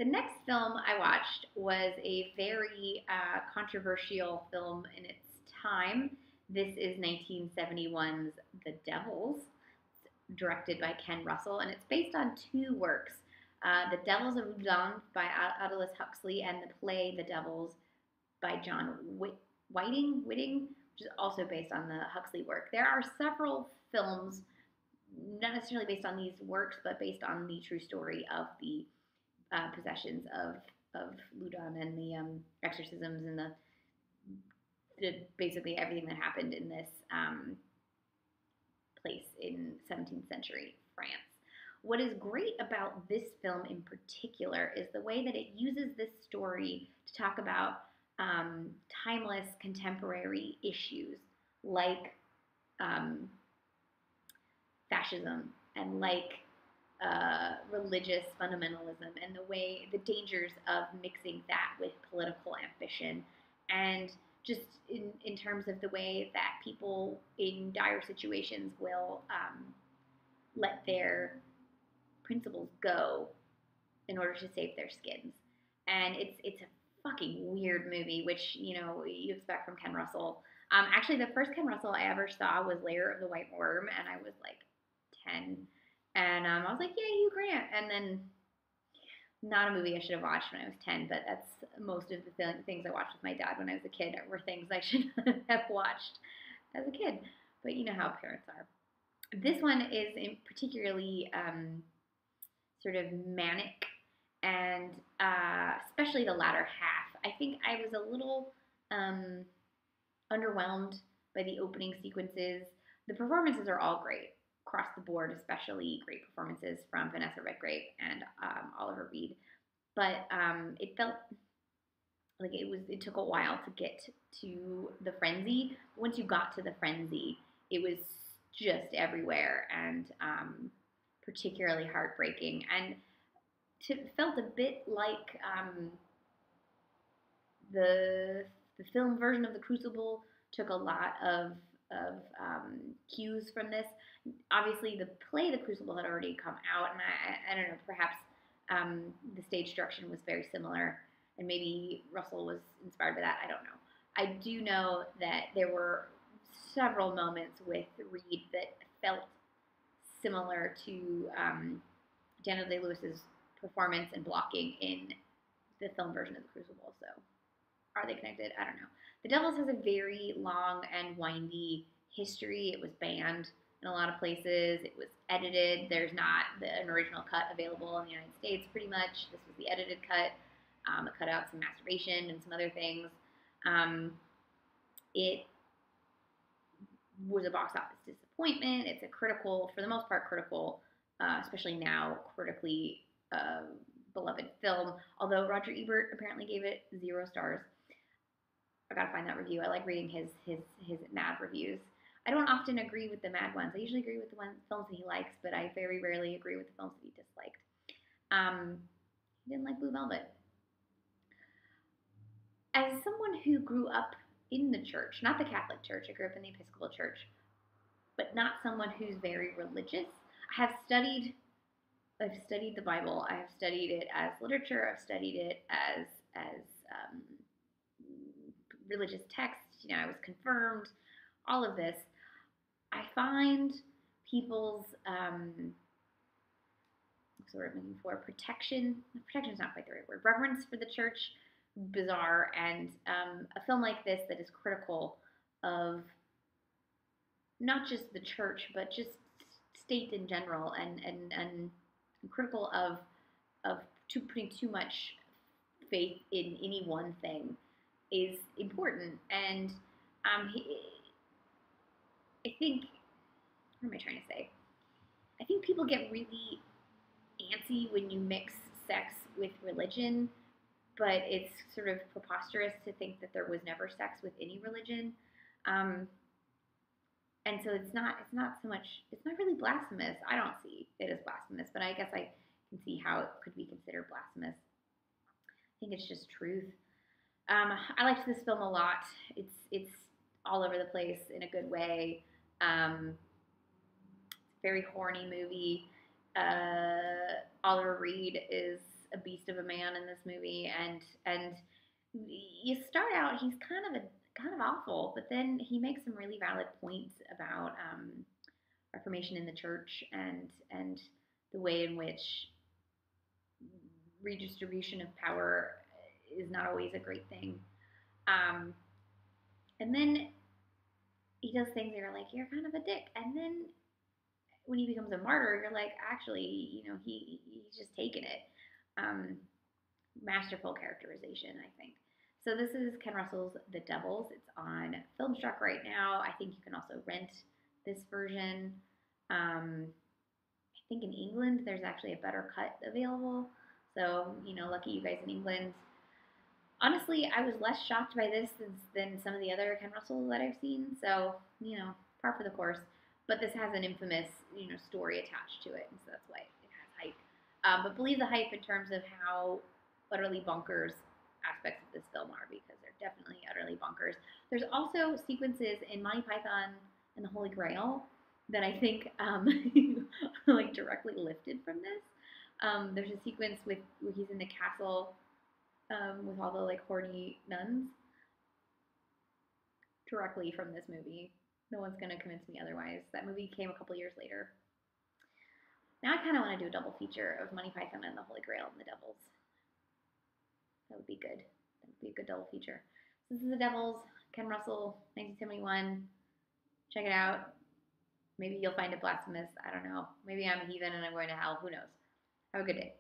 The next film I watched was a very controversial film in its time. This is 1971's The Devils, directed by Ken Russell, and it's based on two works. The Devils of Udon by Aldous Huxley and the play The Devils by John Whiting, which is also based on the Huxley work. There are several films, not necessarily based on these works, but based on the true story of the possessions of Ludon and the exorcisms and the basically everything that happened in this place in 17th century France. What is great about this film in particular is the way that it uses this story to talk about timeless contemporary issues like fascism and like religious fundamentalism and the dangers of mixing that with political ambition, and just in terms of the way that people in dire situations will let their principles go in order to save their skins. And it's a fucking weird movie, which you expect from Ken Russell. Actually, the first Ken Russell I ever saw was Lair of the White Worm, and I was like 10. And I was like, yay, Hugh Grant. And then, not a movie I should have watched when I was 10, but that's most of the things I watched with my dad when I was a kid were things I should have watched as a kid. But you know how parents are. This one is particularly sort of manic, and especially the latter half. I think I was a little underwhelmed by the opening sequences. The performances are all great across the board, especially great performances from Vanessa Redgrave and Oliver Reed. But it felt like it took a while to get to the frenzy. Once you got to the frenzy, it was just everywhere and particularly heartbreaking. And it felt a bit like the film version of The Crucible took a lot of cues from this. Obviously, the play The Crucible had already come out, and I don't know, perhaps the stage structure was very similar, and maybe Russell was inspired by that. I don't know. I do know that there were several moments with Reed that felt similar to Daniel Day-Lewis's performance and blocking in the film version of The Crucible. So, are they connected? I don't know. The Devils has a very long and windy history. It was banned in a lot of places. It was edited. There's not an original cut available in the United States, pretty much. This was the edited cut. It cut out some masturbation and some other things. It was a box office disappointment. It's a critical, for the most part, critical, especially now, critically beloved film. Although Roger Ebert apparently gave it 0 stars. I gotta find that review. I like reading his mad reviews. I don't often agree with the mad ones. I usually agree with the films that he likes, but I very rarely agree with the films that he disliked. He didn't like Blue Velvet. As someone who grew up in the church, not the Catholic Church, I grew up in the Episcopal Church, but not someone who's very religious. I've studied the Bible. I have studied it as literature. I've studied it as religious text. I was confirmed. All of this. I find people's what's the word I'm looking for? Protection. Protection is not quite the right word. Reverence for the church, bizarre, and a film like this that is critical of not just the church, but just state in general, and critical of putting too much faith in any one thing is important. And I think, what am I trying to say? I think people get really antsy when you mix sex with religion, but it's sort of preposterous to think that there was never sex with any religion. And so it's not really blasphemous. I don't see it as blasphemous, but I guess I can see how it could be considered blasphemous. I think it's just truth. I liked this film a lot. It's all over the place in a good way. Very horny movie. Oliver Reed is a beast of a man in this movie, and you start out he's kind of awful, but then he makes some really valid points about Reformation in the church and the way in which redistribution of power is not always a great thing. Um, and then he does things that you're like, you're kind of a dick. And then when he becomes a martyr, you're like, actually, he's just taken it. Um, Masterful characterization, I think. So this is Ken Russell's The Devils. It's on Filmstruck right now. I think you can also rent this version. I think in England there's actually a better cut available. So, lucky you guys in England. Honestly, I was less shocked by this than some of the other Ken Russell that I've seen. So, par for the course. But this has an infamous, story attached to it, and so that's why it has hype. But believe the hype in terms of how utterly bonkers aspects of this film are, because they're definitely utterly bonkers. There's also sequences in Monty Python and the Holy Grail that I think like directly lifted from this. There's a sequence where he's in the castle with all the like horny nuns, directly from this movie. No one's gonna convince me otherwise. That movie came a couple years later. Now I kind of want to do a double feature of Monty Python and the Holy Grail and the Devils. That would be good. That would be a good double feature. So this is The Devils, Ken Russell, 1971. Check it out. Maybe you'll find it blasphemous. I don't know. Maybe I'm a heathen and I'm going to hell. Who knows? Have a good day.